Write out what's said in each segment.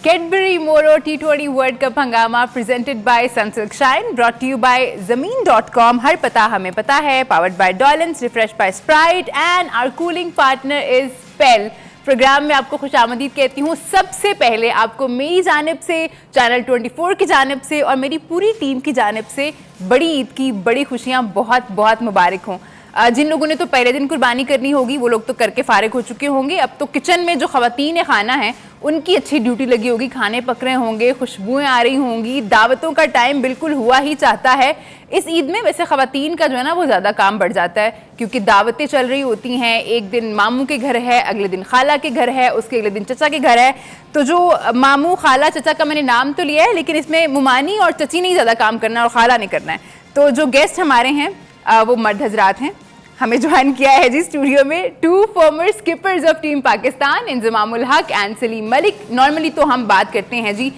Cadbury Moro T20 World Cup हंगामा presented by Sunsilk Shine, brought to you by Zameen.com. हर पता हमें पता है. Powered by Dolans, refreshed by Sprite, and our cooling partner is Pell. Programme में आपको खुशामदीद कहती हूँ. सबसे पहले आपको मेरी जानिब से, चैनल 24 की जानिब से और मेरी पूरी टीम की जानिब से बड़ी ईद की बड़ी खुशियाँ बहुत बहुत मुबारक हों. जिन लोगों ने तो पहले दिन कुर्बानी करनी होगी वो लोग तो करके फारिग हो चुके होंगे. अब तो किचन में जो ख़वातीन खाना है उनकी अच्छी ड्यूटी लगी होगी. खाने पक रहे होंगे, खुशबुएं आ रही होंगी. दावतों का टाइम बिल्कुल हुआ ही चाहता है. इस ईद में वैसे ख़वातीन का जो है ना वो ज़्यादा काम बढ़ जाता है क्योंकि दावतें चल रही होती हैं. एक दिन मामू के घर है, अगले दिन खाला के घर है, उसके अगले दिन चचा के घर है. तो जो मामू खाला चचा का मैंने नाम तो लिया है लेकिन इसमें मुमानी और चची नहीं ज़्यादा काम करना और खाला नहीं करना है. तो जो गेस्ट हमारे हैं वो मर्द हजरात हैं. हमें ज्वाइन किया है जी स्टूडियो में 2 farmer skippers of team Pakistan, Inzamam-ul हक एंड सलीम मलिक. नॉर्मली तो हम बात करते हैं जी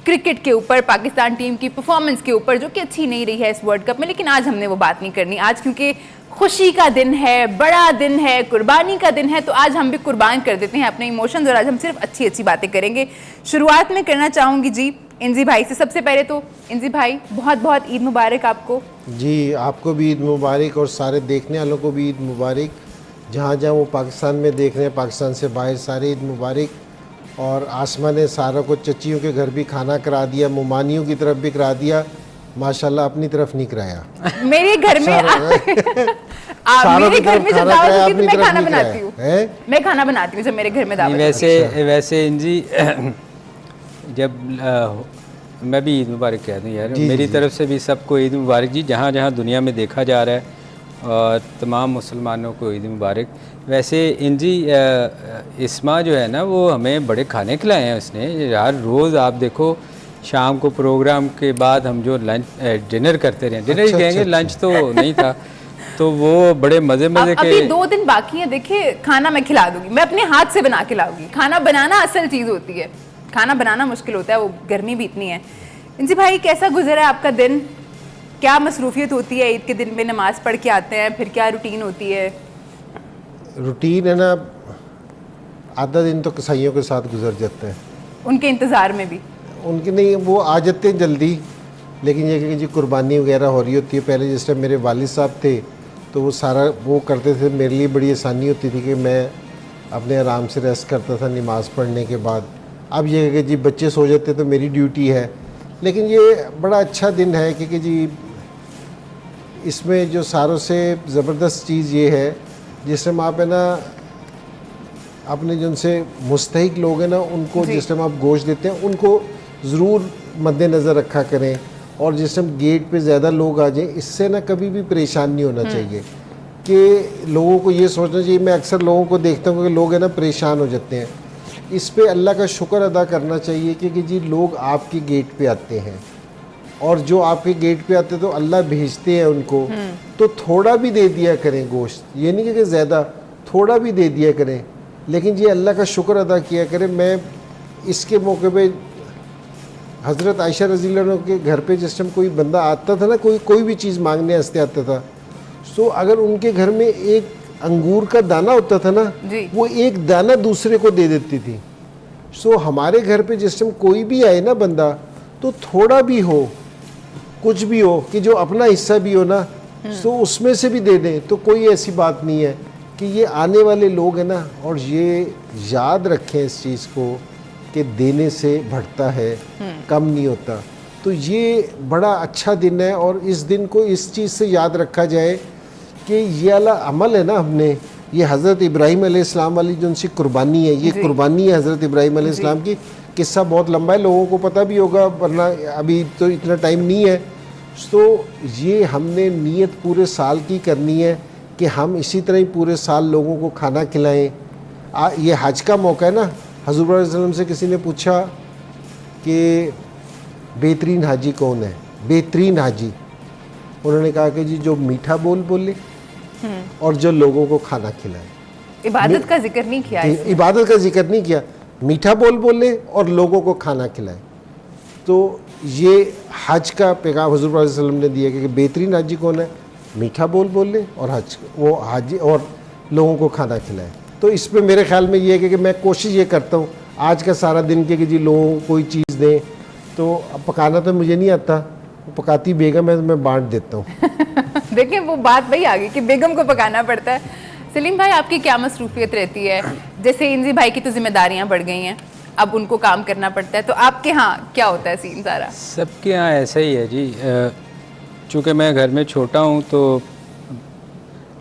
क्रिकेट के ऊपर, पाकिस्तान टीम की परफॉर्मेंस के ऊपर जो कि अच्छी नहीं रही है इस वर्ल्ड कप में, लेकिन आज हमने वो बात नहीं करनी. आज क्योंकि खुशी का दिन है, बड़ा दिन है, कुर्बानी का दिन है, तो आज हम भी कुर्बान कर देते हैं अपने इमोशंस और आज हम सिर्फ अच्छी अच्छी बातें करेंगे. शुरुआत में करना चाहूँगी जी इंजी भाई से. सबसे पहले तो इंजी भाई बहुत बहुत ईद मुबारक आपको. जी आपको भी ईद मुबारक और सारे देखने वालों को भी ईद मुबारक. जहाँ जहाँ वो पाकिस्तान में देख रहे हैं, पाकिस्तान से बाहर, सारे ईद मुबारक. और आसमा ने सारा को चच्चियों के घर भी खाना करा दिया, मुमानियों की तरफ भी करा दिया. माशाल्लाह अपनी तरफ नहीं कराया. मेरे घर में मेरे घर में जब दावत होती है तो मैं खाना बनाती हूँ. मैं खाना बनाती हूँ जब मेरे घर में दावत. वैसे इंजी जब मैं भी ईद मुबारक कह दूँ यार, मेरी तरफ से भी सबको ईद मुबारक जी. जहाँ जहाँ दुनिया में देखा जा रहा है और तमाम मुसलमानों को ईद मुबारक. वैसे इंजी इस्मा जो है ना वो हमें बड़े खाने खिलाए हैं उसने यार. रोज़ आप देखो शाम को प्रोग्राम के बाद हम जो लंच डिनर करते रहे, डिनर ही कहेंगे, लंच तो नहीं था, तो वो बड़े मज़े के. अभी 2 दिन बाकी हैं. देखिए खाना मैं खिला दूंगी, मैं अपने हाथ से बना के लाऊंगी. खाना बनाना असल चीज़ होती है, खाना बनाना मुश्किल होता है, वो गर्मी भी इतनी है. इंजी भाई कैसा गुजरा है आपका दिन? क्या मसरूफियत होती है ईद के दिन में? नमाज पढ़ के आते हैं, फिर क्या रूटीन होती है? रूटीन है ना, आधा दिन तो कसाईयों के साथ गुजर जाते हैं. उनके इंतज़ार में भी? उनके नहीं, वो आ जाते हैं जल्दी, लेकिन ये कि जी कुर्बानी वगैरह हो रही होती है. पहले जिस टाइम मेरे वालिद साहब थे तो वो सारा वो करते थे, मेरे लिए बड़ी आसानी होती थी कि मैं अपने आराम से रेस्ट करता था नमाज़ पढ़ने के बाद. अब ये कि जी बच्चे सो जाते तो मेरी ड्यूटी है. लेकिन ये बड़ा अच्छा दिन है क्योंकि जी इसमें जो सारों से ज़बरदस्त चीज़ ये है जिस टाइम आप है ना अपने जो उनसे मुस्तहिक लोग हैं ना उनको जिस टाइम आप गोश्त देते हैं उनको ज़रूर मद्देनज़र रखा करें. और जिस टाइम गेट पे ज़्यादा लोग आ जाएं, इससे ना कभी भी परेशान नहीं होना चाहिए कि लोगों को ये सोचना चाहिए. मैं अक्सर लोगों को देखता हूँ कि लोग है ना परेशान हो जाते हैं. इस पे अल्लाह का शुक्र अदा करना चाहिए कि जी लोग आपके गेट पे आते हैं और जो आपके गेट पे आते हैं तो अल्लाह भेजते हैं उनको, तो थोड़ा भी दे दिया करें गोश्त. ये नहीं कि ज़्यादा, थोड़ा भी दे दिया करें. लेकिन ये अल्लाह का शुक्र अदा किया करें. मैं इसके मौके पे हज़रत आयशा रज़ी अल्लाह के घर पे जिस टाइम कोई बंदा आता था ना, कोई भी चीज़ मांगने वास्ते आता था, तो अगर उनके घर में एक अंगूर का दाना होता था ना, वो एक दाना दूसरे को दे देती थी. सो हमारे घर पे जिस टाइम कोई भी आए ना बंदा, तो थोड़ा भी हो, कुछ भी हो, कि जो अपना हिस्सा भी हो ना, सो उसमें से भी दे दें. तो कोई ऐसी बात नहीं है कि ये आने वाले लोग हैं ना, और ये याद रखें इस चीज़ को कि देने से बढ़ता है, कम नहीं होता. तो ये बड़ा अच्छा दिन है और इस दिन को इस चीज़ से याद रखा जाए कि ये वाला अमल है ना, हमने ये हज़रत इब्राहीम अलैहिस्सलाम वाली जो उनकी कुर्बानी है, ये कुर्बानी है हज़रत इब्राहीम अलैहिस्सलाम की. किस्सा बहुत लंबा है, लोगों को पता भी होगा, वरना अभी तो इतना टाइम नहीं है. तो ये हमने नीयत पूरे साल की करनी है कि हम इसी तरह ही पूरे साल लोगों को खाना खिलाएं. ये हज का मौका है ना. हज़ूर सल्लल्लाहु अलैहि वसल्लम से किसी ने पूछा कि बेहतरीन हाजी कौन है, बेहतरीन हाजी. उन्होंने कहा कि जी जो मीठा बोले और जो लोगों को खाना खिलाए. इबादत का जिक्र नहीं किया, इबादत का जिक्र नहीं किया, मीठा बोले और लोगों को खाना खिलाए. तो ये हज का पैगाम हुज़ूर सल्लल्लाहु अलैहि वसल्लम ने दिया कि बेहतरीन हाजी कौन है, मीठा बोले और हज हाजी और लोगों को खाना खिलाए. तो इस पे मेरे ख्याल में ये है कि मैं कोशिश ये करता हूँ आज का सारा दिन के कि जी लोगों को कोई चीज़ दें, तो अब पकाना तो मुझे नहीं आता, पकाती बेगम है तो मैं बांट देता हूँ। देखिए वो बात वही आ गई कि बेगम को पकाना पड़ता है। सलीम भाई, आपकी क्या मसरूफियत रहती है? जैसे इंजी भाई की तो जिम्मेदारियां बढ़ गई हैं, अब उनको काम करना पड़ता है, तो आपके यहाँ क्या होता है सीन सारा? सबके यहाँ ऐसा ही है जी। चूँकि मैं घर में छोटा हूँ तो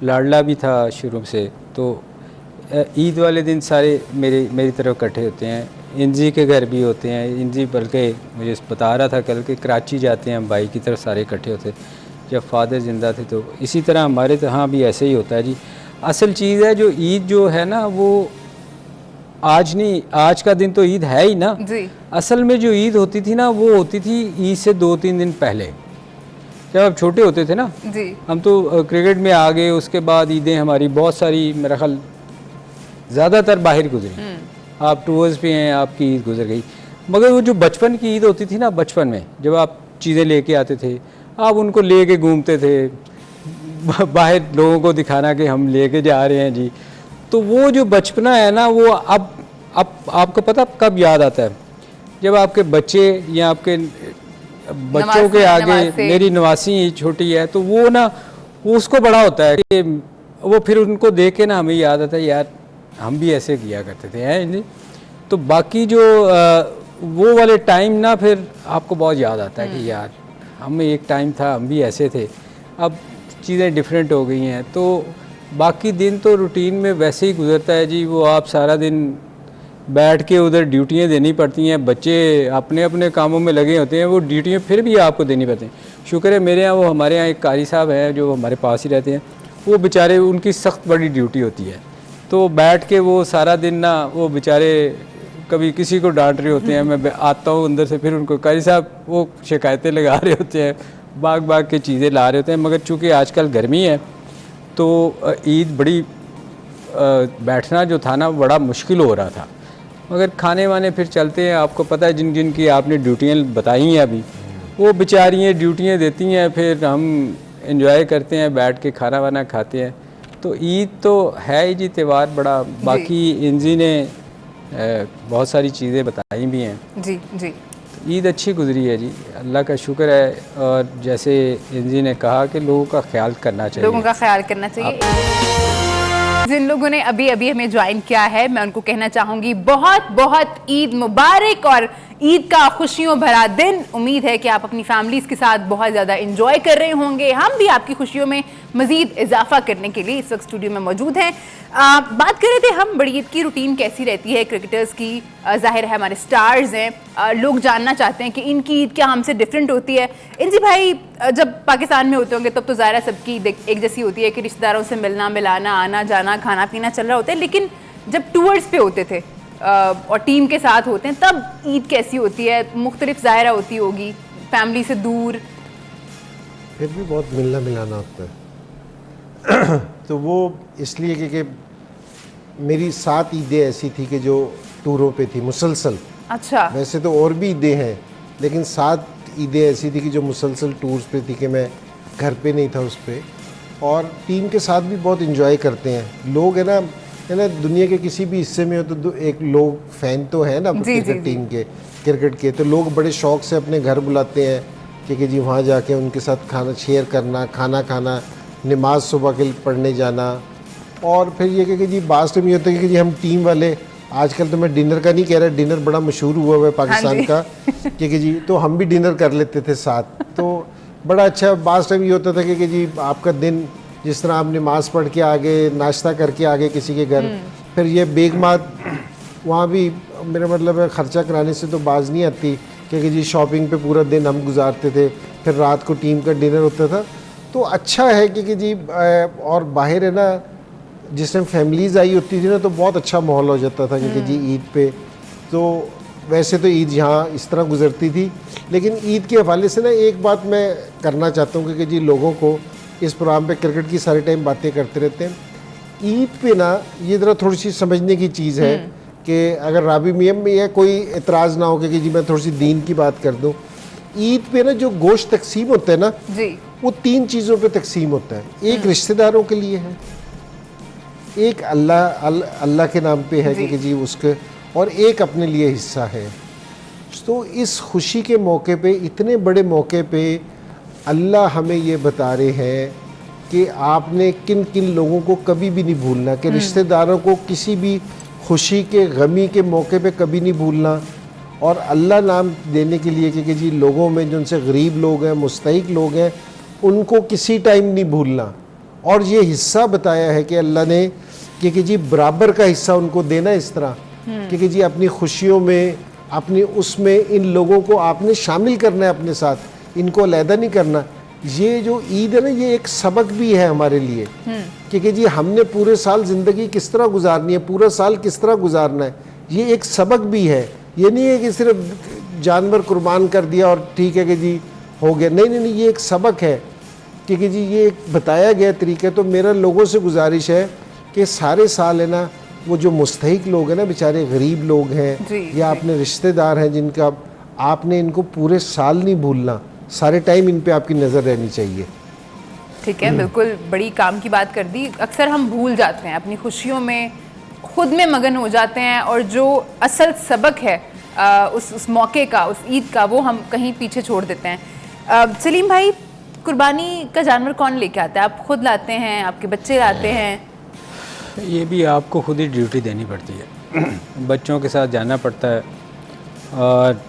लाडला भी था शुरू से, तो ईद वाले दिन सारे मेरी तरफ इकट्ठे होते हैं। इंजी के घर भी होते हैं। इंजी बल्कि मुझे बता रहा था कल के कराची जाते हैं हम, भाई की तरफ सारे इकट्ठे होते जब फादर ज़िंदा थे। तो इसी तरह हमारे यहाँ भी ऐसे ही होता है जी। असल चीज़ है जो ईद जो है ना, वो आज नहीं, आज का दिन तो ईद है ही ना जी। असल में जो ईद होती थी ना, वो होती थी ईद से 2-3 दिन पहले, जब आप छोटे होते थे ना जी। हम तो क्रिकेट में आ गए, उसके बाद ईदें हमारी बहुत सारी, मेरा ख्याल ज़्यादातर बाहर गुजरी। आप टूर्स पे हैं, आपकी ईद गुजर गई। मगर वो जो बचपन की ईद होती थी ना, बचपन में जब आप चीज़ें लेके आते थे, आप उनको लेके घूमते थे, बाहर लोगों को दिखाना कि हम लेके जा रहे हैं जी। तो वो जो बचपना है ना, वो अब आपको पता कब याद आता है? जब आपके बच्चे या आपके बच्चों के आगे, मेरी नवासी छोटी है, तो वो ना वो उसको बड़ा होता है कि वो फिर उनको देख के ना हमें याद आता है, यार हम भी ऐसे किया करते थे, हैं जी। तो बाकी जो वो वाले टाइम ना फिर आपको बहुत याद आता है कि यार हम एक टाइम था, हम भी ऐसे थे। अब चीज़ें डिफरेंट हो गई हैं, तो बाकी दिन तो रूटीन में वैसे ही गुजरता है जी। वो आप सारा दिन बैठ के उधर ड्यूटियाँ देनी पड़ती हैं, बच्चे अपने अपने कामों में लगे होते हैं, वो ड्यूटियाँ फिर भी आपको देनी पड़ती हैं। शुक्र है मेरे यहाँ, वो हमारे यहाँ एक कारी साहब हैं जो हमारे पास ही रहते हैं, वो बेचारे, उनकी सख्त बड़ी ड्यूटी होती है, तो बैठ के वो सारा दिन ना, वो बेचारे कभी किसी को डांट रहे होते हैं, मैं आता हूँ अंदर से, फिर उनको कारी साहब वो शिकायतें लगा रहे होते हैं, बाग के चीज़ें ला रहे होते हैं। मगर चूँकि आजकल गर्मी है तो ईद बड़ी बैठना जो था ना, बड़ा मुश्किल हो रहा था। मगर खाने वाने फिर चलते हैं, आपको पता है जिन जिन की आपने ड्यूटियाँ बताई हैं अभी, वो बेचारियाँ ड्यूटियाँ देती हैं, फिर हम एंजॉय करते हैं, बैठ के खाना वाना खाते हैं। तो ईद तो है ही जी त्यौहार बड़ा। बाकी इंजी ने बहुत सारी चीज़ें बताई भी हैं जी जी। ईद अच्छी गुजरी है जी, अल्लाह का शुक्र है। और जैसे इंजी ने कहा कि लोगों का ख्याल करना चाहिए, लोगों का ख्याल करना चाहिए। जिन लोगों ने अभी अभी हमें ज्वाइन किया है, मैं उनको कहना चाहूँगी बहुत बहुत ईद मुबारक और ईद का खुशियों भरा दिन। उम्मीद है कि आप अपनी फैमिलीज़ के साथ बहुत ज़्यादा इंजॉय कर रहे होंगे। हम भी आपकी खुशियों में मज़ीद इजाफा करने के लिए इस वक्त स्टूडियो में मौजूद हैं। बात कर रहे थे हम, बड़ी ईद की रूटीन कैसी रहती है क्रिकेटर्स की। जाहिर है हमारे स्टार्स हैं, लोग जानना चाहते हैं कि इनकी ईद क्या हमसे डिफरेंट होती है। इंजी भाई जब पाकिस्तान में होते होंगे तब तो ज़ाहिर है सबकी एक जैसी होती है कि रिश्तेदारों से मिलना मिलाना, आना जाना, खाना पीना चल रहा होता है। लेकिन जब टूर्स पे होते थे और टीम के साथ होते हैं, तब ईद कैसी होती है? मुख्तलिफ ज़ाहिरा होती होगी, फैमिली से दूर, फिर भी बहुत मिलना मिलाना होता है। तो वो इसलिए क्योंकि मेरी 7 ईदें ऐसी थी कि जो टूरों पे थी मुसलसल। अच्छा। वैसे तो और भी ईदें हैं, लेकिन 7 ईदें ऐसी थी कि जो मुसलसल टूर्स पे थी कि मैं घर पे नहीं था उस पर। और टीम के साथ भी बहुत इंजॉय करते हैं लोग, है ना, दुनिया के किसी भी हिस्से में हो तो एक लोग फ़ैन तो है ना क्रिकेट टीम के, क्रिकेट के, तो लोग बड़े शौक़ से अपने घर बुलाते हैं कि जी वहाँ जाके उनके साथ खाना शेयर करना, खाना खाना, नमाज सुबह के पढ़ने जाना। और फिर ये कि जी बात टाइम ये होता है कि जी हम टीम वाले, आजकल तो मैं डिनर का नहीं कह रहा, डिनर बड़ा मशहूर हुआ है पाकिस्तान का, कि जी तो हम भी डिनर कर लेते थे साथ। तो बड़ा अच्छा बात टाइम ये होता था कि जी आपका दिन, जिस तरह आप नमाज पढ़ के आ गए, नाश्ता करके आ गए किसी के घर, फिर ये बेगमात वहाँ भी, मेरा मतलब है ख़र्चा कराने से तो बाज नहीं आती, क्योंकि जी शॉपिंग पे पूरा दिन हम गुजारते थे, फिर रात को टीम का डिनर होता था। तो अच्छा है कि जी और बाहर है ना, जिस टाइम फैमिलीज़ आई होती थी ना, तो बहुत अच्छा माहौल हो जाता था, क्योंकि जी ईद पे तो वैसे तो ईद यहाँ इस तरह गुजरती थी, लेकिन ईद के हवाले से ना एक बात मैं करना चाहता हूँ कि जी लोगों को इस प्रोग्राम पे क्रिकेट की सारे टाइम बातें करते रहते हैं, ईद पे ना ये ज़रा थोड़ी सी समझने की चीज़ है कि अगर राबी मियां में यह कोई एतराज़ ना हो कि जी मैं थोड़ी सी दीन की बात कर दूँ। ईद पे ना जो गोश्त तकसीम होता है ना जी, वो 3 चीज़ों पे तकसीम होता है। एक रिश्तेदारों के लिए है, एक अल्लाह के नाम पे है कि जी उसके, और एक अपने लिए हिस्सा है। तो इस खुशी के मौके पे, इतने बड़े मौके पे अल्लाह हमें ये बता रहे हैं कि आपने किन किन लोगों को कभी भी नहीं भूलना, कि रिश्तेदारों को किसी भी खुशी के गमी के मौके पे कभी नहीं भूलना। और अल्लाह नाम देने के लिए कि जी लोगों में जो उनसे गरीब लोग हैं, मुस्तहिक लोग हैं, उनको किसी टाइम नहीं भूलना। और ये हिस्सा बताया है कि अल्लाह ने कि जी बराबर का हिस्सा उनको देना, इस तरह कि जी अपनी खुशियों में, अपनी उसमें इन लोगों को आपने शामिल करना है अपने साथ, इनको अलहदा नहीं करना। ये जो ईद है ना, ये एक सबक भी है हमारे लिए कि जी हमने पूरे साल ज़िंदगी किस तरह गुजारनी है, पूरा साल किस तरह गुजारना है। ये एक सबक भी है। ये नहीं है कि सिर्फ जानवर कुर्बान कर दिया और ठीक है कि जी हो गया। नहीं नहीं नहीं, ये एक सबक है कि जी ये एक बताया गया तरीका। तो मेरा लोगों से गुजारिश है कि सारे साल है ना, वो जो मुस्तहिक लोग हैं ना, बेचारे गरीब लोग हैं या अपने रिश्तेदार हैं जिनका, आपने इनको पूरे साल नहीं भूलना, सारे टाइम इन पे आपकी नज़र रहनी चाहिए। ठीक है, बिल्कुल बड़ी काम की बात कर दी। अक्सर हम भूल जाते हैं, अपनी खुशियों में खुद में मगन हो जाते हैं और जो असल सबक है उस मौके का, उस ईद का, वो हम कहीं पीछे छोड़ देते हैं। सलीम भाई, कुर्बानी का जानवर कौन लेके आता है? आप खुद लाते हैं, आपके बच्चे लाते हैं? ये भी आपको खुद ही ड्यूटी देनी पड़ती है। बच्चों के साथ जाना पड़ता है और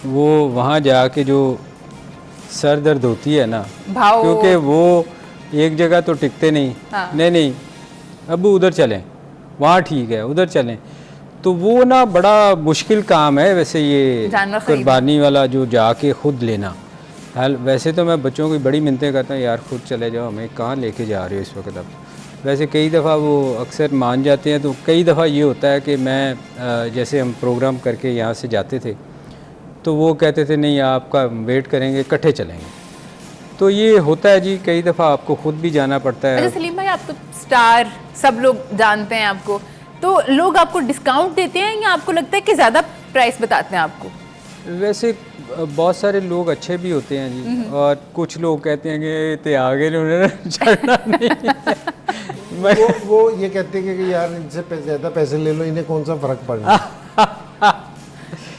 वो वहाँ जाके जो सर दर्द होती है ना, क्योंकि वो एक जगह तो टिकते नहीं। हाँ। नहीं अबू उधर चलें, वहाँ ठीक है, उधर चलें। तो वो ना बड़ा मुश्किल काम है वैसे ये कुर्बानी वाला, जो जाके खुद लेना। वैसे तो मैं बच्चों की बड़ी मिन्नतें करता हूँ, यार खुद चले जाओ, हमें कहाँ लेके जा रहे हो इस वक्त। अब वैसे कई दफ़ा वो अक्सर मान जाते हैं। तो कई दफ़ा ये होता है कि मैं जैसे हम प्रोग्राम करके यहाँ से जाते थे तो वो कहते थे नहीं आपका वेट करेंगे, इकट्ठे चलेंगे। तो ये होता है जी, कई दफ़ा आपको खुद भी जाना पड़ता है। अच्छा सलीम भाई, आप तो स्टार, सब लोग जानते हैं आपको, तो लोग आपको डिस्काउंट देते हैं या आपको लगता है कि ज़्यादा प्राइस बताते हैं आपको? वैसे बहुत सारे लोग अच्छे भी होते हैं जी, और कुछ लोग कहते हैं कि ते आगे उन्होंने चढ़ना नहीं। वो ये कहते हैं कि यार इनसे ज़्यादा पैसे ले लो, इन्हें कौन सा फ़र्क पड़ना।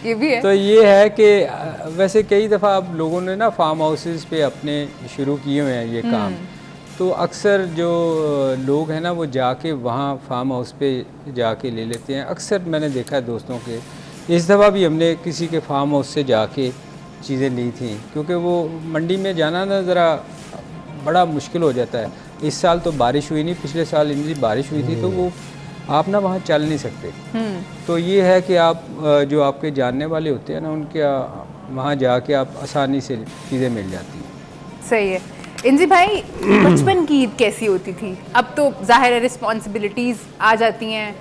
ये भी है। तो ये है कि वैसे कई दफ़ा अब लोगों ने ना फार्म हाउसेस पे अपने शुरू किए हुए हैं ये काम। तो अक्सर जो लोग हैं ना, वो जाके वहाँ फार्म हाउस पे जाके ले लेते हैं। अक्सर मैंने देखा है दोस्तों के। इस दफ़ा भी हमने किसी के फार्म हाउस से जाके चीज़ें ली थी, क्योंकि वो मंडी में जाना ना ज़रा बड़ा मुश्किल हो जाता है। इस साल तो बारिश हुई नहीं, पिछले साल इनकी बारिश हुई थी, तो वो आप ना वहाँ चल नहीं सकते। तो ये है कि आप जो आपके जानने वाले होते हैं ना, उनके वहाँ जाके आप आसानी से चीज़ें मिल जाती हैं। सही है। इंजी भाई, बचपन की ईद कैसी होती थी? अब तो जाहिर है रिस्पॉन्सिबिलिटीज़ आ जाती हैं,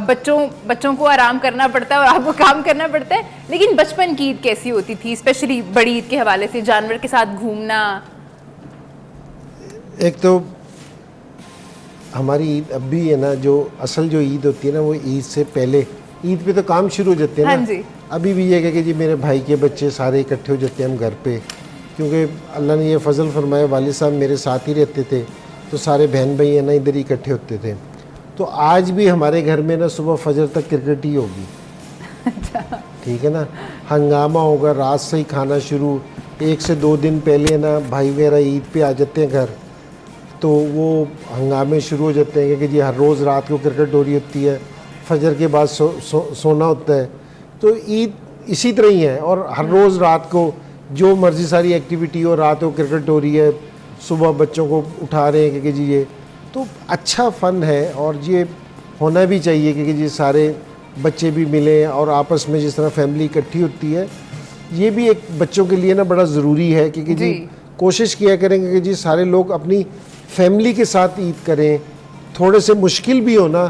बच्चों को आराम करना पड़ता है और आपको काम करना पड़ता है, लेकिन बचपन की ईद कैसी होती थी, स्पेशली बड़ी ईद के हवाले से, जानवर के साथ घूमना? एक तो हमारी ईद अब भी है ना, जो असल जो ईद होती है ना, वो ईद से पहले, ईद पे तो काम शुरू हो जाते हैं हाँ ना। जी। अभी भी ये कि जी मेरे भाई के बच्चे सारे इकट्ठे हो जाते हैं हम घर पे, क्योंकि अल्लाह ने ये फजल फरमाया, वालिद साहब मेरे साथ ही रहते थे, तो सारे बहन भाई है ना इधर ही इकट्ठे होते थे। तो आज भी हमारे घर में ना सुबह फजर तक क्रिकेट ही होगी। ठीक है ना, हंगामा होगा, रात से ही खाना शुरू। 1 से 2 दिन पहले ना भाई मेरा ईद पे आ जाते हैं घर, तो वो हंगामे शुरू हो जाते हैं कि जी हर रोज़ रात को क्रिकेट हो रही होती है, फजर के बाद सोना होता है। तो ईद इसी तरह ही है, और हर रोज़ रात को जो मर्ज़ी सारी एक्टिविटी हो, रात को क्रिकेट हो रही है, सुबह बच्चों को उठा रहे हैं कि जी ये तो अच्छा फ़न है, और ये होना भी चाहिए कि जी सारे बच्चे भी मिलें और आपस में जिस तरह फैमिली इकट्ठी होती है, ये भी एक बच्चों के लिए ना बड़ा ज़रूरी है कि जी कोशिश किया करेंगे कि जी सारे लोग अपनी फैमिली के साथ ईद करें। थोड़े से मुश्किल भी हो ना,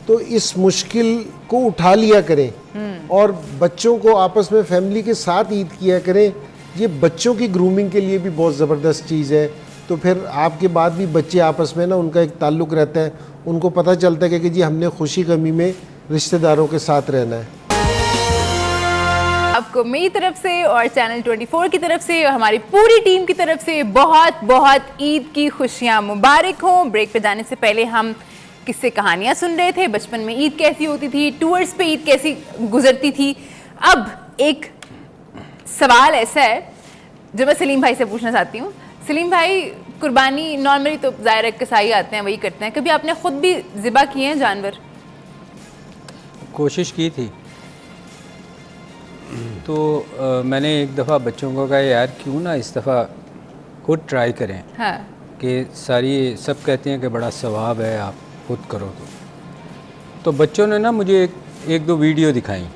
तो इस मुश्किल को उठा लिया करें और बच्चों को आपस में फैमिली के साथ ईद किया करें। ये बच्चों की ग्रूमिंग के लिए भी बहुत ज़बरदस्त चीज़ है। तो फिर आपके बाद भी बच्चे आपस में ना उनका एक ताल्लुक़ रहता है, उनको पता चलता है कि जी हमने खुशी गमी में रिश्तेदारों के साथ रहना है। आपको मेरी तरफ से और चैनल 24 की तरफ से और हमारी पूरी टीम की तरफ से बहुत बहुत ईद की खुशियाँ मुबारक हों। ब्रेक पे जाने से पहले हम किससे कहानियां सुन रहे थे, बचपन में ईद कैसी होती थी, टूर्स पे ईद कैसी गुजरती थी। अब एक सवाल ऐसा है जो मैं सलीम भाई से पूछना चाहती हूँ। सलीम भाई, कुर्बानी नॉर्मली तो ज़ाहिर है कसाई आते हैं वही करते हैं, कभी आपने खुद भी ज़िबा किए हैं जानवर? कोशिश की थी तो मैंने एक दफ़ा बच्चों को कहा यार क्यों ना इस दफ़ा खुद ट्राई करें। हाँ। कि सारी सब कहते हैं कि बड़ा सवाब है, आप खुद करो तो बच्चों ने ना मुझे एक दो वीडियो दिखाई।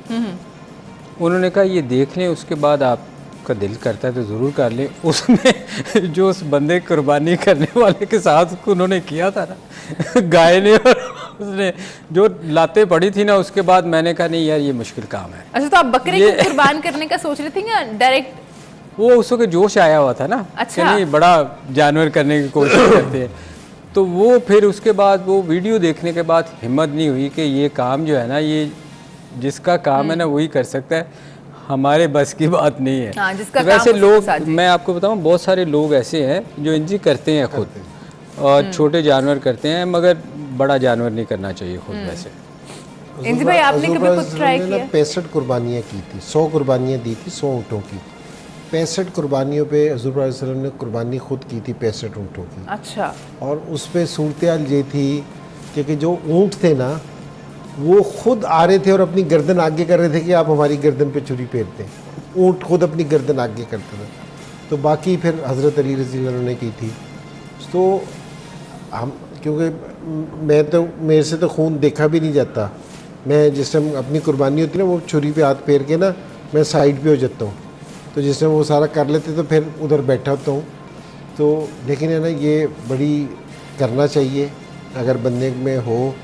उन्होंने कहा ये देख लें, उसके बाद आपका दिल करता है तो ज़रूर कर लें। उसमें जो उस बंदे कुर्बानी करने वाले के साथ उन्होंने किया था ना गाय ने, और उसने जो लाते पड़ी थी ना, उसके बाद मैंने कहा नहीं यार ये मुश्किल काम है। अच्छा, तो आप बकरे को कुर्बान करने का सोच रहे थे या डायरेक्ट? वो उसको जोश आया हुआ था ना। अच्छा। कि नहीं बड़ा जानवर करने की कोशिश करते हैं, तो वो फिर उसके बाद वो वीडियो देखने के बाद हिम्मत नहीं हुई कि ये काम जो है ना, ये जिसका काम है ना वही कर सकता है, हमारे बस की बात नहीं है। हाँ, जिसका तो वैसे काम लोग, साथ ही। मैं आपको बताऊं बहुत सारे लोग ऐसे हैं जो इंजी करते हैं खुद, और छोटे जानवर करते हैं, मगर बड़ा जानवर नहीं करना चाहिए खुद। वैसे इंजी भाई, आपने कभी कुछ ट्राई किया? 65 कुर्बानियाँ की थी, 100 कुर्बानियाँ दी थी 100 ऊँटों की। 65 कुर्बानियों पे हज़ूर पाक सल्लल्लाहु अलैहि वसल्लम ने कुर्बानी खुद की थी 65 ऊँटों की। अच्छा। और उस पर सूरत ये थी कि जो ऊँट थे ना, वो खुद आ रहे थे और अपनी गर्दन आगे कर रहे थे कि आप हमारी गर्दन पे छुरी फेरते। ऊँट खुद अपनी गर्दन आगे करता था। तो बाकी फिर हज़रत अली रज़ी अल्लाह अन्हु ने की थी। तो हम, क्योंकि मेरे से तो खून देखा भी नहीं जाता, मैं जिस टाइम अपनी कुर्बानी होती है ना, वो छुरी पे हाथ फेर के ना मैं साइड पे हो जाता हूँ। तो जिस टाइम वो सारा कर लेते तो फिर उधर बैठा होता हूँ। तो लेकिन है ना, ये बड़ी करना चाहिए, अगर बंदे में हो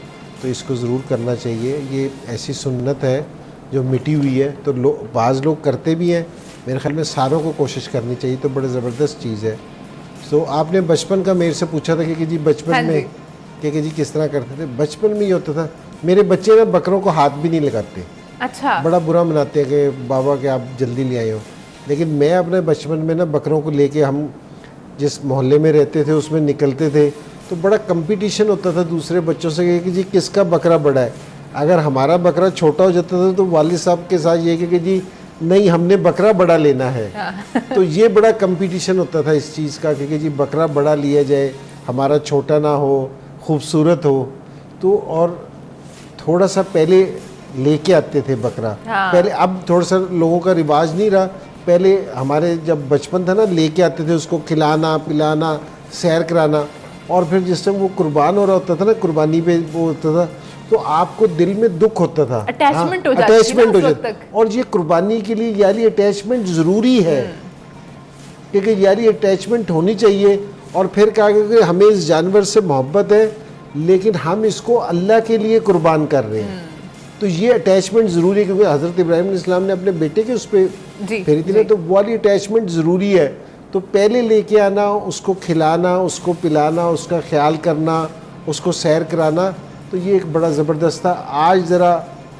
तो इसको ज़रूर करना चाहिए। ये ऐसी सुन्नत है जो मिटी हुई है, तो बाज़ लोग करते भी हैं। मेरे ख्याल में सारों को कोशिश करनी चाहिए, तो बड़ी ज़बरदस्त चीज़ है। तो आपने बचपन का मेरे से पूछा था कि जी बचपन हाँ में कि जी किस तरह करते थे। बचपन में ये होता था, मेरे बच्चे ना बकरों को हाथ भी नहीं लगाते। अच्छा। बड़ा बुरा मनाते हैं कि बाबा के आप जल्दी ले आए हो। लेकिन मैं अपने बचपन में ना बकरों को लेके, हम जिस मोहल्ले में रहते थे उसमें निकलते थे, तो बड़ा कंपटीशन होता था दूसरे बच्चों से कि जी किसका बकरा बड़ा है। अगर हमारा बकरा छोटा हो जाता था तो वालिद साहब के साथ ये कि जी नहीं, हमने बकरा बड़ा लेना है। तो ये बड़ा कंपटीशन होता था इस चीज़ का कि जी बकरा बड़ा लिया जाए, हमारा छोटा ना हो, खूबसूरत हो। तो और थोड़ा सा पहले लेके आते थे बकरा। हाँ। पहले, अब थोड़ा सा लोगों का रिवाज नहीं रहा। पहले हमारे जब बचपन था ना, लेके आते थे उसको, खिलाना पिलाना, सैर कराना, और फिर जिस टाइम वो कुर्बान हो रहा होता था ना, कुर्बानी पे वो होता था, तो आपको दिल में दुख होता था, अटैचमेंट हो जाती थी ना उस वक्त तक। और ये कुर्बानी के लिए यार ये अटैचमेंट ज़रूरी है, क्योंकि यार ये अटैचमेंट होनी चाहिए। और फिर कहा कि हमें इस जानवर से मोहब्बत है, लेकिन हम इसको अल्लाह के लिए कुर्बान कर रहे हैं। तो ये अटैचमेंट ज़रूरी है, क्योंकि हज़रत इब्राहिम अलैहिस्सलाम ने अपने बेटे के उस पर फेरी थी ना, तो वो वाली अटैचमेंट ज़रूरी है। तो पहले लेके आना, उसको खिलाना, उसको पिलाना, उसका ख्याल करना, उसको सैर कराना, तो ये एक बड़ा ज़बरदस्त था। आज ज़रा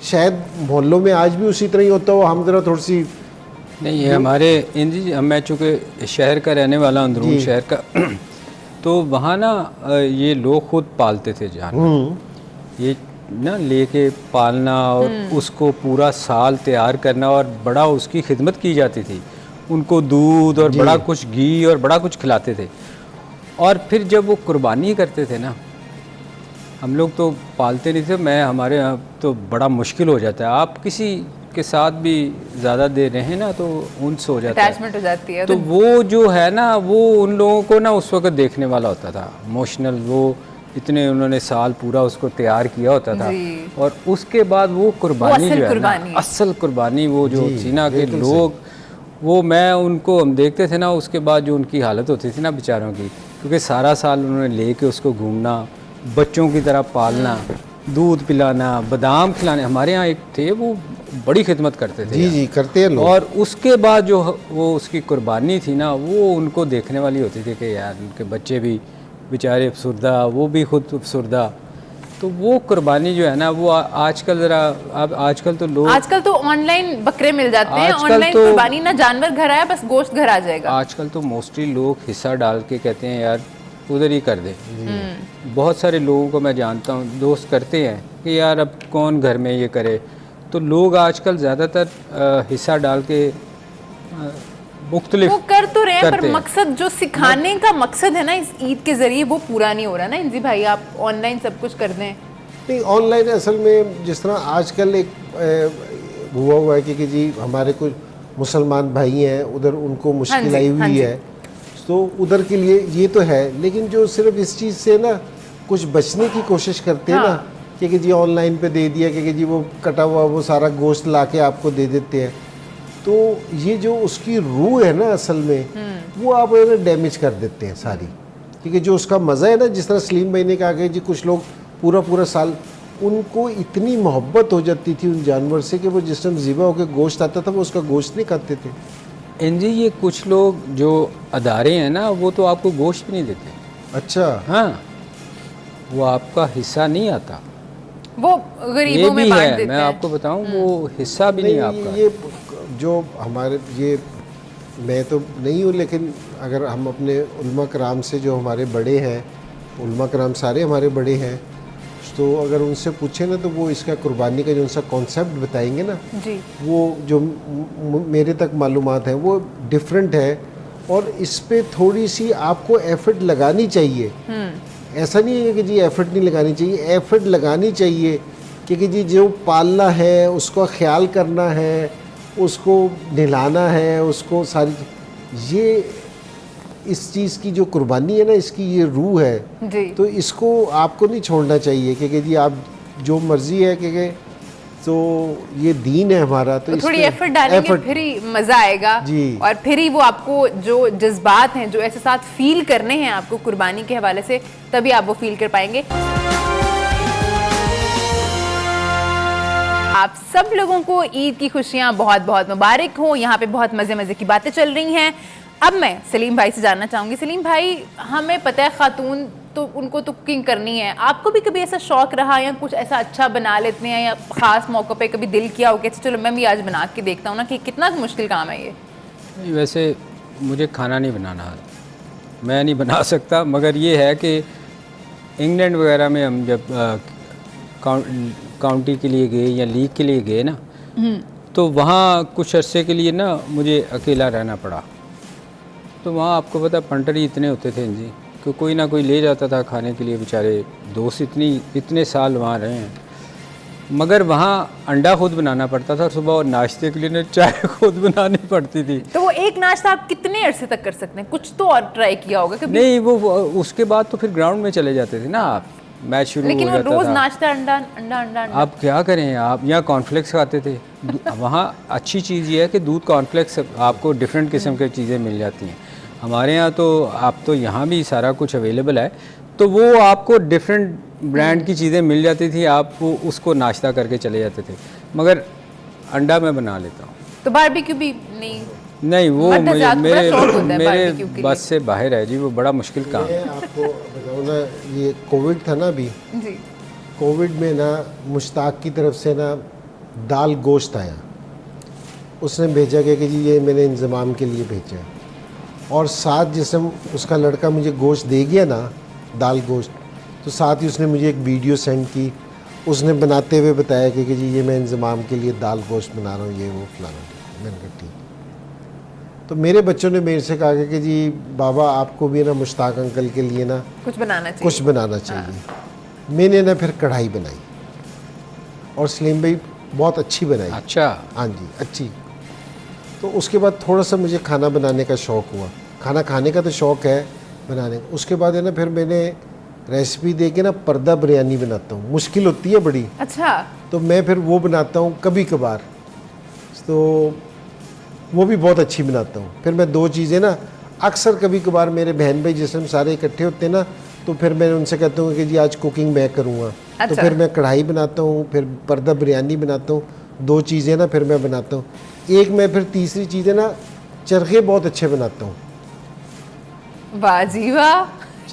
शायद मोहल्लों में आज भी उसी तरह ही होता हो, हम ज़रा थोड़ी सी नहीं है हमारे इंजी। मैं चूँकि शहर का रहने वाला, अंदरून शहर का, तो वहाँ ना ये लोग खुद पालते थे जानवर। ये ना लेके पालना और उसको पूरा साल तैयार करना, और बड़ा उसकी खिदमत की जाती थी। उनको दूध और बड़ा कुछ घी और बड़ा कुछ खिलाते थे। और फिर जब वो कुर्बानी करते थे ना, हम लोग तो पालते नहीं थे, हमारे यहाँ तो बड़ा मुश्किल हो जाता है। आप किसी के साथ भी ज़्यादा देर रहे ना तो उनसे हो जाता है, अटैचमेंट हो जाती है। तो वो जो है ना, वो उन लोगों को ना उस वक्त देखने वाला होता था, इमोशनल। वो इतने उन्होंने साल पूरा उसको तैयार किया होता था, और उसके बाद वो कुर्बानी जो है ना, असल कुर्बानी वो जो सीना के लोग, वो मैं उनको हम देखते थे ना, उसके बाद जो उनकी हालत होती थी ना बेचारों की, क्योंकि सारा साल उन्होंने लेके उसको घूमना, बच्चों की तरह पालना, दूध पिलाना, बादाम खिलाने। हमारे यहाँ एक थे, वो बड़ी खिदमत करते थे। जी करते हैं लोग। और उसके बाद जो वो उसकी कुर्बानी थी ना, वो उनको देखने वाली होती थी कि यार उनके बच्चे भी बेचारे अफसुर्दा, वो भी खुद अफसुर्दा। तो वो कुर्बानी जो है ना, वो आजकल ज़रा, अब आजकल तो लोग, आजकल तो ऑनलाइन बकरे मिल जाते हैं, आजकल ऑनलाइन तो- कुर्बानी ना, जानवर घर आया बस गोश्त घर आ जाएगा। आजकल तो मोस्टली लोग हिस्सा डाल के कहते हैं यार उधर ही कर दे। बहुत सारे लोगों को मैं जानता हूँ, दोस्त करते हैं कि यार अब कौन घर में ये करे, तो लोग आजकल ज़्यादातर हिस्सा डाल के मुख्तलिफ वो कर तो रहे हैं, करते पर हैं। मकसद जो सिखाने का मकसद है ना इस ईद के जरिए वो पूरा नहीं हो रहा ना। इंजी भाई आप ऑनलाइन सब कुछ कर दें। नहीं, ऑनलाइन असल में जिस तरह आजकल एक हुआ है कि जी हमारे कुछ मुसलमान भाई हैं उधर, उनको मुश्किल आई हुई है, तो उधर के लिए ये तो है। लेकिन जो सिर्फ इस चीज़ से ना कुछ बचने की कोशिश करते हैं ना कि जी ऑनलाइन पे दे दिया कि जी वो कटा हुआ वो सारा गोश्त ला के आपको दे देते हैं, तो ये जो उसकी रूह है ना असल में वो आप डैमेज कर देते हैं सारी। क्योंकि जो उसका मज़ा है ना, जिस तरह सलीम भाई ने कहा कि जी कुछ लोग पूरा साल उनको इतनी मोहब्बत हो जाती थी उन जानवर से कि वो जिस टाइम ज़िबा होकर गोश्त आता था वो उसका गोश्त नहीं खाते थे। जी ये कुछ लोग जो अदारे हैं ना वो तो आपको गोश्त भी नहीं देते। अच्छा, हाँ, वो आपका हिस्सा नहीं आता, वो ये गरीबों में भी बांट है। देते मैं हैं। आपको बताऊं वो हिस्सा भी नहीं आपका। ये जो हमारे ये मैं तो नहीं हूँ, लेकिन अगर हम अपने उलमा कराम से जो हमारे बड़े हैं, उलमा कराम सारे हमारे बड़े हैं, तो अगर उनसे पूछे ना तो वो इसका कुर्बानी का जो उनका कॉन्सेप्ट बताएंगे ना, जी वो जो मेरे तक मालूमात है वो डिफरेंट है। और इस पे थोड़ी सी आपको एफर्ट लगानी चाहिए। ऐसा नहीं है कि जी एफर्ट नहीं लगानी चाहिए, एफर्ट लगानी चाहिए, क्योंकि जी जो पालना है उसका ख्याल करना है, उसको नहलाना है, उसको सारी ये इस चीज़ की जो कुर्बानी है ना, इसकी ये रूह है। जी तो इसको आपको नहीं छोड़ना चाहिए क्योंकि जी आप जो मर्ज़ी है क्योंकि तो ये दीन है हमारा, तो थोड़ी इसमें एफर्ट डालेंगे effort- फिर ही मजा आएगा। जी। और फिर ही वो आपको जो जज्बात हैं, जो एहसास फील करने हैं आपको कुर्बानी के हवाले से, तभी आप वो फील कर पाएंगे। आप सब लोगों को ईद की खुशियां बहुत बहुत मुबारक हो। यहाँ पे बहुत मजे मजे की बातें चल रही हैं। अब मैं सलीम भाई से जानना चाहूंगी। सलीम भाई, हमें पता है खातून तो उनको तो कुकिंग करनी है, आपको भी कभी ऐसा शौक रहा या कुछ ऐसा अच्छा बना लेते हैं या ख़ास मौक़ों पे कभी दिल किया हो कि चलो मैं भी आज बना के देखता हूँ ना, कि कितना मुश्किल काम है ये? वैसे मुझे खाना नहीं बनाना आता, मैं नहीं बना सकता, मगर ये है कि इंग्लैंड वगैरह में हम जब काउंटी के लिए गए या लीग के लिए गए ना, तो वहाँ कुछ अरसे के लिए ना मुझे अकेला रहना पड़ा। तो वहाँ आपको पता पंटरी इतने होते थे जी कि कोई ना कोई ले जाता था खाने के लिए, बेचारे दोस्त इतने साल वहाँ रहे हैं। मगर वहाँ अंडा खुद बनाना पड़ता था सुबह, और नाश्ते के लिए ना चाय खुद बनानी पड़ती थी। तो वो एक नाश्ता आप कितने अरसे तक कर सकते हैं? कुछ तो और ट्राई किया होगा कभी? नहीं, वो उसके बाद तो फिर ग्राउंड में चले जाते थे ना आप, मैच शुरू लेकिन हो वो जाता रोज था। नाश्ता अंडा अंडा अंडा अंडा। आप क्या करें, आप यहाँ कॉर्नफ्लेक्स खाते थे। वहाँ अच्छी चीज़ ये है कि दूध कॉर्नफ्लेक्स आपको डिफरेंट किस्म की चीज़ें मिल जाती हैं। हमारे यहाँ तो आप तो यहाँ भी सारा कुछ अवेलेबल है, तो वो आपको डिफरेंट ब्रांड की चीज़ें मिल जाती थी, आप वो उसको नाश्ता करके चले जाते थे। मगर अंडा मैं बना लेता हूँ। तो बारबेक्यू भी नहीं? नहीं, वो मर्द हज़रात को बड़ा शौक होता है मेरे बारबेक्यू के लिए। बस से बाहर है जी, वो बड़ा मुश्किल काम है। मैं आपको बताऊँ ना, ये कोविड था ना अभी, जी कोविड में ना मुश्ताक की तरफ से ना दाल गोश्त आया, उसने भेजा कि जी ये मैंने इंतज़ाम के लिए भेजा है। और साथ जिस समय उसका लड़का मुझे गोश्त दे गया ना, दाल गोश्त, तो साथ ही उसने मुझे एक वीडियो सेंड की, उसने बनाते हुए बताया कि जी ये मैं इंतज़ाम के लिए दाल गोश्त बना रहा हूँ, ये वो फलाना। मैंने कहा ठीक। तो मेरे बच्चों ने मेरे से कहा कि जी बाबा आपको भी ना मुश्ताक अंकल के लिए ना कुछ बनाना चाहिए। कुछ बनाना चाहिए। मैंने ना फिर कढ़ाई बनाई और सलीम भाई बहुत अच्छी बनाई। अच्छा, हाँ जी, अच्छी। तो उसके बाद थोड़ा सा मुझे खाना बनाने का शौक़ हुआ, खाना खाने का तो शौक़ है बनाने का। उसके बाद है ना फिर मैंने रेसिपी दे के ना पर्दा बिरयानी बनाता हूँ, मुश्किल होती है बड़ी, अच्छा, तो मैं फिर वो बनाता हूँ कभी कभार, तो वो भी बहुत अच्छी बनाता हूँ। फिर मैं दो चीज़ें ना अक्सर कभी कभार मेरे बहन भाई जिस हम सारे इकट्ठे होते हैं ना, तो फिर मैं उनसे कहता हूँ कि जी आज कुकिंग मैं करूँगा। तो अच्छा। फिर मैं कढ़ाई बनाता हूँ, फिर पर्दा बिरयानी बनाता हूँ, दो चीज़ें ना फिर मैं बनाता हूँ। एक मैं फिर तीसरी चीज़ें ना चरखे बहुत अच्छे बनाता हूँ। वाह जी वाह,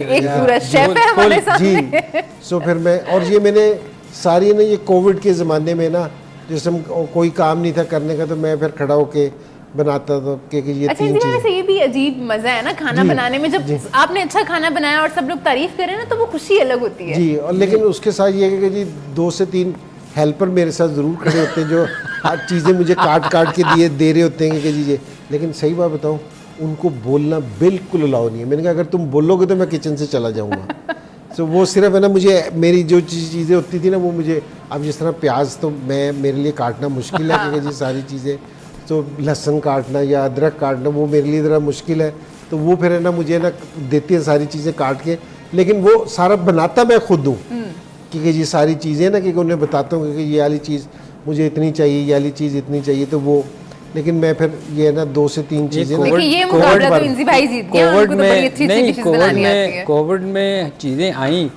एक पूरा शेफ है हमारे सामने। जी, सो फिर मैं, और ये मैंने सारी ना ये कोविड के ज़माने में ना, जैसे हम कोई काम नहीं था करने का, तो मैं फिर खड़ा होके बनाता था कि ये अच्छा 3 इंजी भाई, चीज़। वैसे ये भी अजीब मजा है ना खाना जी, बनाने में, जब आपने अच्छा खाना बनाया और सब लोग तारीफ करें ना तो वो खुशी अलग होती है। जी, और लेकिन उसके साथ ये है कि जी 2 से 3 हेल्पर मेरे साथ ज़रूर खड़े होते हैं जो हर चीज़ें मुझे काट काट के दे रहे होते हैं कि जी ये। लेकिन सही बात बताऊँ, उनको बोलना बिल्कुल अलाउ नहीं है। मैंने कहा अगर तुम बोलोगे तो मैं किचन से चला जाऊँगा। तो वो सिर्फ है ना, मुझे मेरी जो चीज़ें होती थी ना वो मुझे, अब जिस तरह प्याज तो मेरे लिए काटना मुश्किल है क्योंकि जी सारी चीज़ें, तो लहसुन काटना या अदरक काटना वो मेरे लिए ज़रा मुश्किल है। तो वो फिर है ना मुझे ना देती है सारी चीज़ें काट के, लेकिन वो सारा बनाता मैं खुद हूँ क्योंकि ये सारी चीज़ें ना, क्योंकि उन्हें बताता हूँ कि ये वाली चीज़ मुझे इतनी चाहिए, ये वाली चीज़ इतनी चाहिए, तो वो, लेकिन मैं फिर ये ना 2 से 3 चीज़ें देखिए ये मुकाबला तो इंजी भाई जीत गया, उनको तो बड़ी अच्छी-अच्छी डिशेस बनानी आती है। कोविड में चीज़ें आई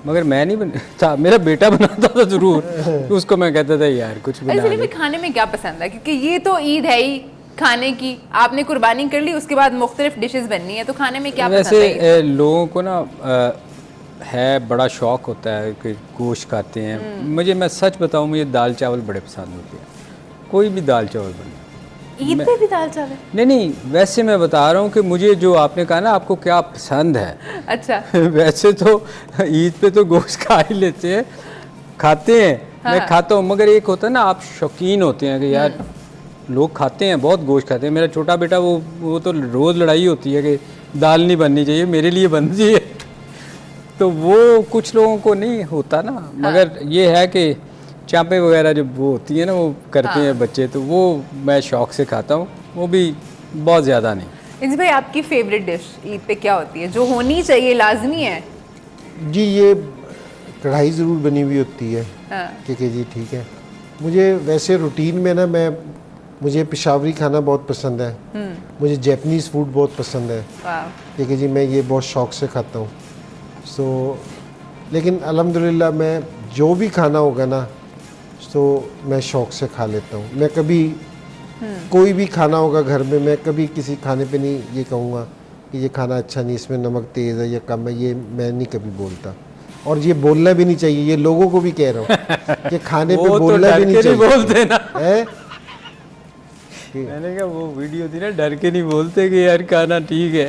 मगर मैं नहीं था, मेरा बेटा बनाता था ज़रूर। उसको मैं कहता था यार कुछ बना असल में ले। खाने में क्या पसंद है, क्योंकि ये तो ईद है ही खाने की, आपने कुर्बानी कर ली, उसके बाद मुख्तलिफ डिशेस बननी है, तो खाने में क्या पसंद है? वैसे लोगों को ना है बड़ा शौक होता है कि गोश्त खाते हैं। मुझे, मैं सच बताऊं, मुझे दाल चावल बड़े पसंद होते हैं, कोई भी दाल चावल बने। ईद पे भी दाल चावल? नहीं, वैसे मैं बता रहा हूँ कि मुझे जो आपने कहा ना आपको क्या पसंद है। अच्छा। वैसे तो ईद पे तो गोश्त खा ही लेते हैं, खाते हैं। हाँ। मैं खाता हूँ, मगर एक होता है ना, आप शौकीन होते हैं कि यार लोग खाते हैं, बहुत गोश्त खाते हैं। मेरा छोटा बेटा वो तो रोज़ लड़ाई होती है कि दाल नहीं बननी चाहिए, मेरे लिए बननी चाहिए। तो वो कुछ लोगों को नहीं होता ना। मगर ये है कि चापे वगैरह जो वो होती है ना, वो करते हैं बच्चे, तो वो मैं शौक से खाता हूँ, वो भी बहुत ज़्यादा नहीं। इंजी भाई, आपकी फेवरेट डिश ईद पे क्या होती है, जो होनी चाहिए, लाजमी है? जी, ये कढ़ाई ज़रूर बनी हुई होती है। ठीक है जी, ठीक है। मुझे वैसे रूटीन में ना मुझे पेशावरी खाना बहुत पसंद है, मुझे जैपनीज़ फूड बहुत पसंद है। ठीक है जी, मैं ये बहुत शौक से खाता हूँ। सो लेकिन अल्हम्दुलिल्लाह मैं जो भी खाना होगा ना तो मैं शौक से खा लेता हूँ। मैं कभी कोई भी खाना होगा घर में, मैं कभी किसी खाने पे नहीं ये कहूँगा कि ये खाना अच्छा नहीं, इसमें नमक तेज़ है या कम है, ये मैं नहीं कभी बोलता। और ये बोलना भी नहीं चाहिए, ये लोगों को भी कह रहा हूँ कि खाने पे बोलना भी नहीं चाहिए। बोलते ना है? मैंने कहा वो वीडियो थी ना, डर के नहीं बोलते कि यार खाना ठीक है।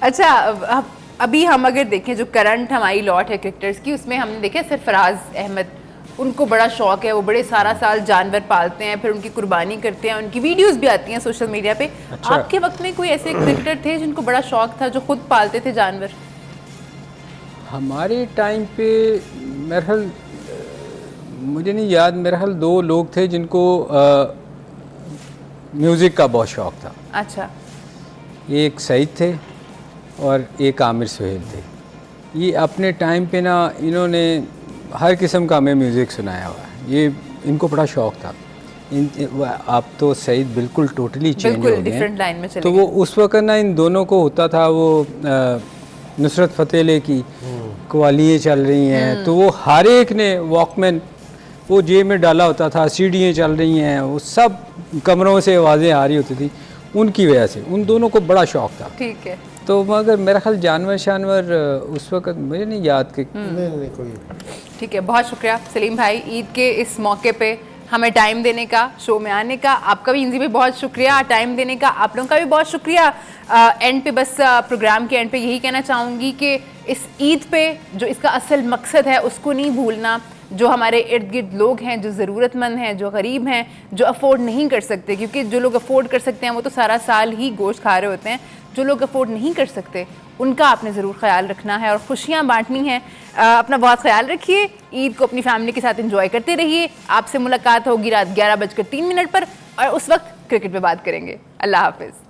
अच्छा, अभी हम अगर देखें जो करंट हमारी लॉट है क्रिकेटर्स की, उसमें हमने देखा सरफराज अहमद, उनको बड़ा शौक है, वो बड़े सारा साल जानवर पालते हैं, फिर उनकी कुर्बानी करते हैं, उनकी वीडियोस भी आती हैं सोशल मीडिया पे। अच्छा। आपके वक्त में कोई ऐसे क्रिकेटर थे जिनको बड़ा शौक था, जो खुद पालते थे जानवर? हमारे टाइम पे मेरे ख्याल, मुझे नहीं याद, मेरे ख्याल 2 लोग थे जिनको म्यूज़िक का बहुत शौक था। अच्छा। एक सईद थे और एक आमिर सुहेल थे। ये अपने टाइम पे ना इन्होंने हर किस्म का हमें म्यूज़िक सुनाया हुआ है, ये इनको बड़ा शौक था। आप तो सईद बिल्कुल टोटली चेंज हो गए, डिफरेंट लाइन में चले तो वो उस वक्त ना इन दोनों को होता था, वो नुसरत फ़तेह अली की कवालियाँ चल रही हैं, तो वो हर एक ने वॉकमैन वो जेब में डाला होता था, सीढ़ियाँ चल रही हैं, वो सब कमरों से आवाज़ें आ रही होती थी, उनकी वजह से उन दोनों को बड़ा शौक था। ठीक है। तो मगर मेरा ख्याल जानवर उस वक्त मुझे नहीं याद कि नहीं कोई। ठीक है, बहुत शुक्रिया सलीम भाई, ईद के इस मौके पे हमें टाइम देने का, शो में आने का। आपका भी इंजी भाई बहुत शुक्रिया टाइम देने का, आप लोगों का भी बहुत शुक्रिया। एंड पे बस प्रोग्राम के एंड पे यही कहना चाहूँगी कि इस ईद पे जो इसका असल मकसद है उसको नहीं भूलना। जो हमारे इर्द गिर्द लोग हैं, जो ज़रूरतमंद हैं, जो गरीब हैं, जो अफोर्ड नहीं कर सकते, क्योंकि जो लोग अफोर्ड कर सकते हैं वो तो सारा साल ही गोश्त खा रहे होते हैं, जो लोग अफोर्ड नहीं कर सकते उनका आपने ज़रूर ख्याल रखना है और खुशियाँ बांटनी हैं। अपना बहुत ख्याल रखिए, ईद को अपनी फैमिली के साथ एंजॉय करते रहिए। आपसे मुलाकात होगी रात 11:03 पर और उस वक्त क्रिकेट पे बात करेंगे। अल्लाह हाफिज़।